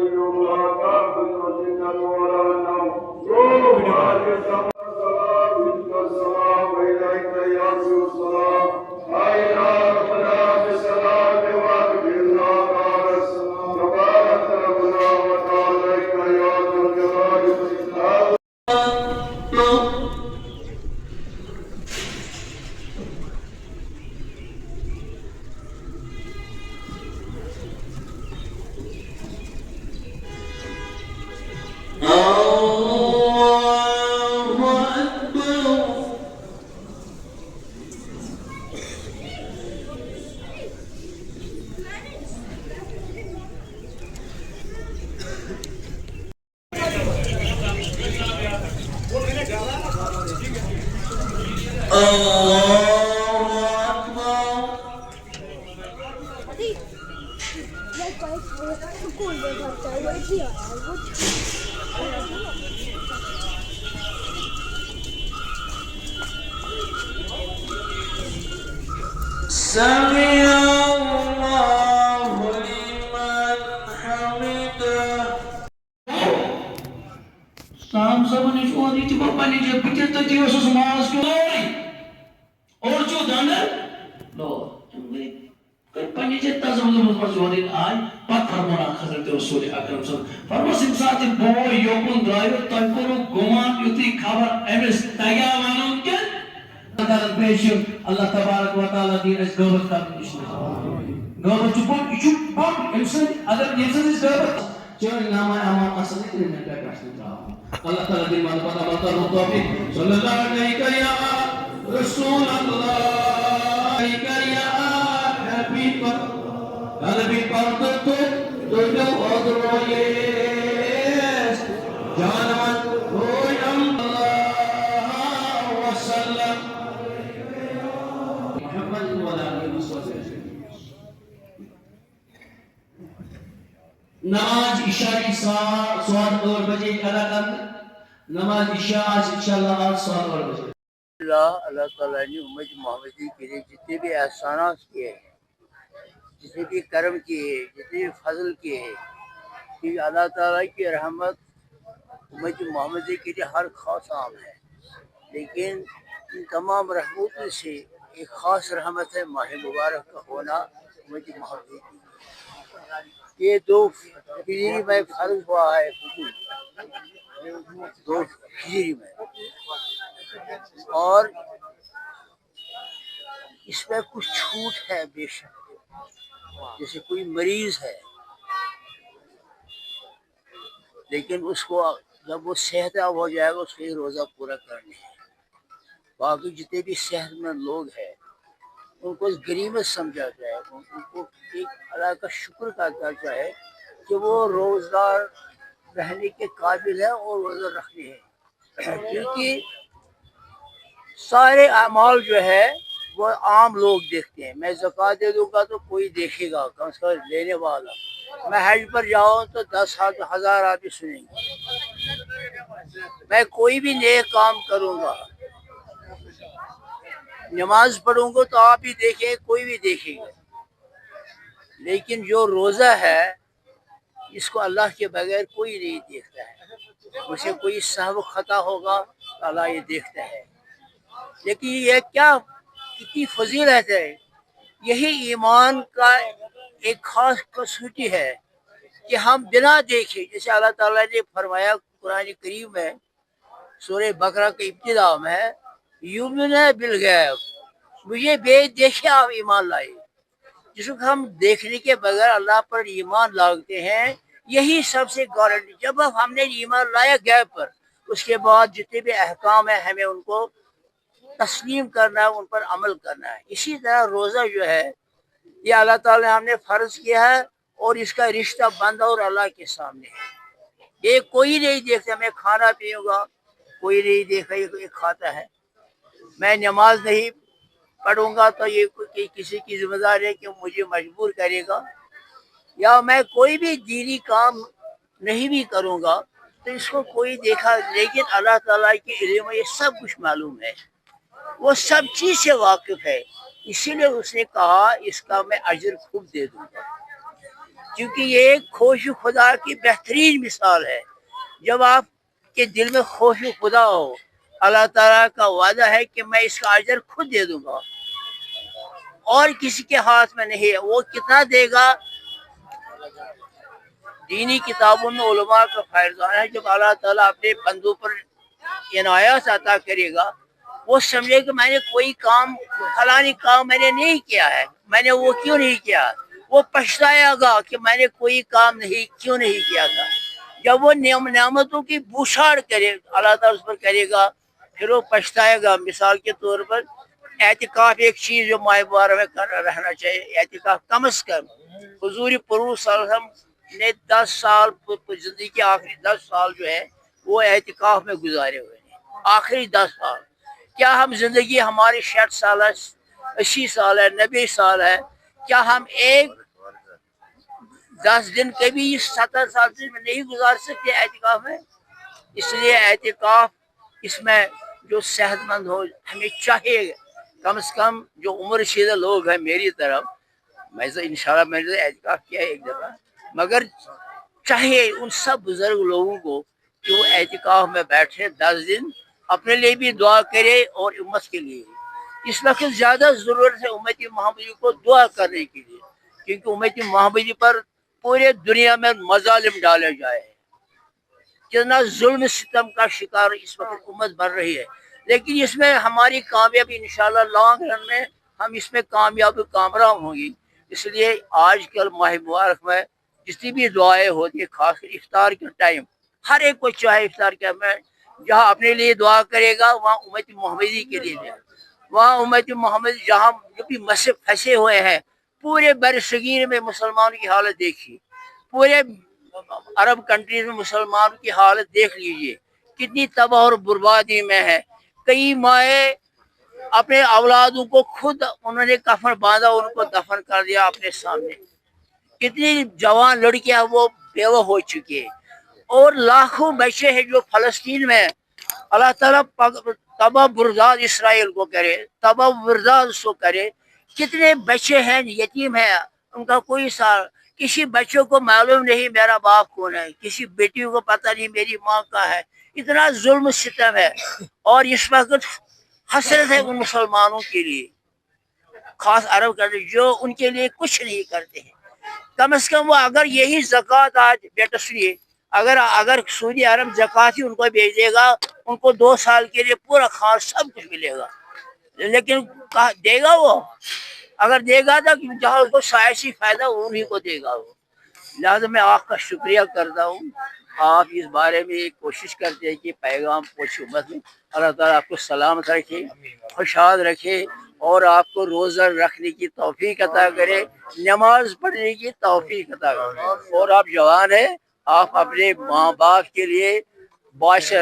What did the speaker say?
القيوم لا تأخذه سنة ولا نوم له السلام إليك يرجو السلام أين ربنا بالسلام وأكبرنا على السلام تبارك ربنا وتعاليك يا ذا الجلال والإكرام. سمع الله لمن حمده. Saham zaman itu orang itu bapa ni dia pikir tadi usus mas tu lori. Or jo dana lo. Kepani jetta zaman mas jorin ay pat farmona Hazrat Rasul Akram sallallahu. Farmasim saati boy yokun driver taipuru goman yuti khabar ms tagya manun ke Allah tabarak wa taala din as gawat ka ishna. Gawat chupon insan agar insan is gawat. Jangan nama amal asal itu dengan kekasih Allah taala din mana pada mata taufiq sallallahu alaihi ya Rasulullah ya Habib Habib parto doja odroyes jangan hoy Allah wa sallam Muhammad wa alihi wasallam. نماز عشاء کی سوال اور بجے ادا کرنا نماز عشاء انشاءاللہ آج سوال اور بجے اللہ تعالیٰ نے امت محمدی کے لیے جتنے بھی احسانات کیے ہیں جتنے بھی کرم کیے جتنے بھی فضل کیے ہیں کہ اللہ تعالیٰ کی رحمت امت محمدی کے لیے ہر خاص عام ہے لیکن ان تمام رحمتوں سے ایک خاص رحمت ہے ماہ مبارک کا ہونا امت محمدی کی. یہ 2 ہجری میں فرض ہوا ہے 2 ہجری میں اور اس میں کچھ چھوٹ ہے بے شک جیسے کوئی مریض ہے لیکن اس کو جب وہ صحت یاب ہو جائے گا اس کو روزہ پورا کرنے ہے. باقی جتنے بھی صحت مند لوگ ہیں ان کو غنیمت سمجھا جائے ان کو ایک اللہ کا شکر کرنا چاہے کہ وہ روزدار رہنے کے قابل ہے اور روزہ رکھنے ہیں کیونکہ سارے اعمال جو ہے وہ عام لوگ دیکھتے ہیں. میں زکوٰۃ دے دوں گا تو کوئی دیکھے گا کم سے کم لینے والا. میں حج پر جاؤں تو 10,000 آدمی سنیں گے. میں کوئی بھی نیک کام کروں گا نماز پڑھوں گا تو آپ بھی دیکھیں کوئی بھی دیکھے گا لیکن جو روزہ ہے اس کو اللہ کے بغیر کوئی نہیں دیکھتا ہے. اسے کوئی سہو خطا ہوگا تو اللہ یہ دیکھتا ہے. لیکن یہ کیا کتنی فضیلت ہے. یہی ایمان کا ایک خاص خصوصی ہے کہ ہم بنا دیکھے جیسے اللہ تعالیٰ نے فرمایا قرآن کریم میں سورہ بقرہ کے ابتدا میں یؤمنون بالغیب مجھے بے دیکھے آپ ایمان لائے. جس کو ہم دیکھنے کے بغیر اللہ پر ایمان لاتے ہیں یہی سب سے گارنٹی. جب ہم نے ایمان لایا غیب پر اس کے بعد جتنے بھی احکام ہیں ہمیں ان کو تسلیم کرنا ہے ان پر عمل کرنا ہے. اسی طرح روزہ جو ہے یہ اللہ تعالیٰ نے ہم نے فرض کیا ہے اور اس کا رشتہ بندہ اور اللہ کے سامنے ہے. یہ کوئی نہیں دیکھتا. میں کھانا پیوں گا کوئی نہیں دیکھا یہ کھاتا ہے. میں نماز نہیں پڑھوں گا تو یہ کسی کی ذمہ داری ہے کہ مجھے مجبور کرے گا. یا میں کوئی بھی دینی کام نہیں بھی کروں گا تو اس کو کوئی دیکھا لیکن اللہ تعالیٰ کے علم میں یہ سب کچھ معلوم ہے. وہ سب چیز سے واقف ہے. اسی لیے اس نے کہا اس کا میں اجر خوب دے دوں گا. کیونکہ یہ خوف خدا کی بہترین مثال ہے. جب آپ کے دل میں خوف خدا ہو، اللہ تعالیٰ کا وعدہ ہے کہ میں اس کا اجر خود دے دوں گا اور کسی کے ہاتھ میں نہیں ہے. وہ کتنا دے گا؟ دینی کتابوں میں علماء کا فرمان ہے جب اللہ تعالیٰ اپنے بندوں پر عنایات عطا کرے گا، وہ سمجھے کہ میں نے کوئی کام فلانی کام میں نے نہیں کیا ہے، میں نے وہ کیوں نہیں کیا، وہ پچھتائے گا کہ میں نے کوئی کام کیوں نہیں کیا تھا. جب وہ نعمتوں کی بوچھاڑ کرے اللہ تعالیٰ اس پر کرے گا، پھر وہ پچھتائے گا. مثال کے طور پر اعتکاف ایک چیز جو ماہ مبارک میں رہنا چاہیے. اعتکاف کم از کم حضور پرور صلی اللہ علیہ وسلم نے 10 سال زندگی کے آخری 10 سال جو ہے وہ اعتکاف میں گزارے ہوئے ہیں. آخری 10 سال. کیا ہم زندگی ہماری 60 سال ہے، 80 سال ہے، 90 سال ہے، کیا ہم ایک 10 دن کبھی 70 سال سے نہیں گزار سکتے اعتکاف میں؟ اس لیے اعتکاف اس میں جو صحت مند ہو ہمیں چاہیے کم از کم جو عمر رسیدہ لوگ ہیں میری طرف، میں انشاءاللہ میں نے اعتکاف کیا ہے ایک دفعہ، مگر چاہیے ان سب بزرگ لوگوں کو کہ وہ اعتکاف میں بیٹھے 10 دن، اپنے لیے بھی دعا کرے اور امت کے لیے. اس وقت زیادہ ضرورت ہے امت محمدی کو دعا کرنے کے لیے، کیونکہ امت محمدی پر پورے دنیا میں مظالم ڈالے جائے ہیں. کتنا ظلم ستم کا شکار اس وقت امت بن رہی ہے، لیکن اس میں ہماری کامیابی انشاءاللہ لانگ رن میں ہم اس میں کامران ہوں گی. اس لیے آج کل ماہ مبارک میں جتنی بھی دعائیں ہوتی ہیں، خاص کر افطار کے ٹائم، ہر ایک کو چاہے افطار کے میں جہاں اپنے لیے دعا کرے گا وہاں امت محمدی کے لیے دے. وہاں امت محمد جہاں جو بھی مسجد پھنسے ہوئے ہیں، پورے بر صغیر میں مسلمانوں کی حالت دیکھیے، پورے عرب کنٹریز میں مسلمانوں کی حالت دیکھ لیجئے کتنی تباہ اور بربادی میں ہے. کئی مائیں اپنے اولادوں کو خود انہوں نے کفن باندھا، ان کو دفن کر دیا اپنے سامنے. کتنی جوان لڑکیاں وہ بیوہ ہو چکی ہیں، اور لاکھوں بچے ہیں جو فلسطین میں. اللہ تعالیٰ تباہ بردار اسرائیل کو کرے، تباہ بردار اس کو کرے. کتنے بچے ہیں یتیم ہیں، ان کا کوئی کسی بچوں کو معلوم نہیں میرا باپ کون ہے، کسی بیٹی کو پتہ نہیں میری ماں کا ہے. اتنا ظلم ستم ہے. اور اس وقت حسرت ہے ان مسلمانوں کے لیے، خاص عرب کنٹری جو ان کے لیے کچھ نہیں کرتے ہیں. کم از کم وہ اگر یہی زکوٰۃ آج بیٹا سنیے، اگر سعودی عرب زکوٰۃ ہی ان کو بھیج دے گا، ان کو 2 سال کے لیے پورا خاص سب کچھ ملے گا. لیکن دے گا وہ؟ اگر دے گا تو جہاں اس کو سیاسی فائدہ انہیں کو دے گا وہ. لہٰذا میں آپ کا شکریہ کرتا ہوں. آپ اس بارے میں کوشش کرتے ہیں کہ پیغام پہنچے امت میں. اللہ تعالیٰ آپ کو سلامت رکھے، خوشحال رکھے، اور آپ کو روزہ رکھنے کی توفیق عطا کرے، نماز پڑھنے کی توفیق عطا کرے. اور آپ جوان ہیں، آپ اپنے ماں باپ کے لیے باعث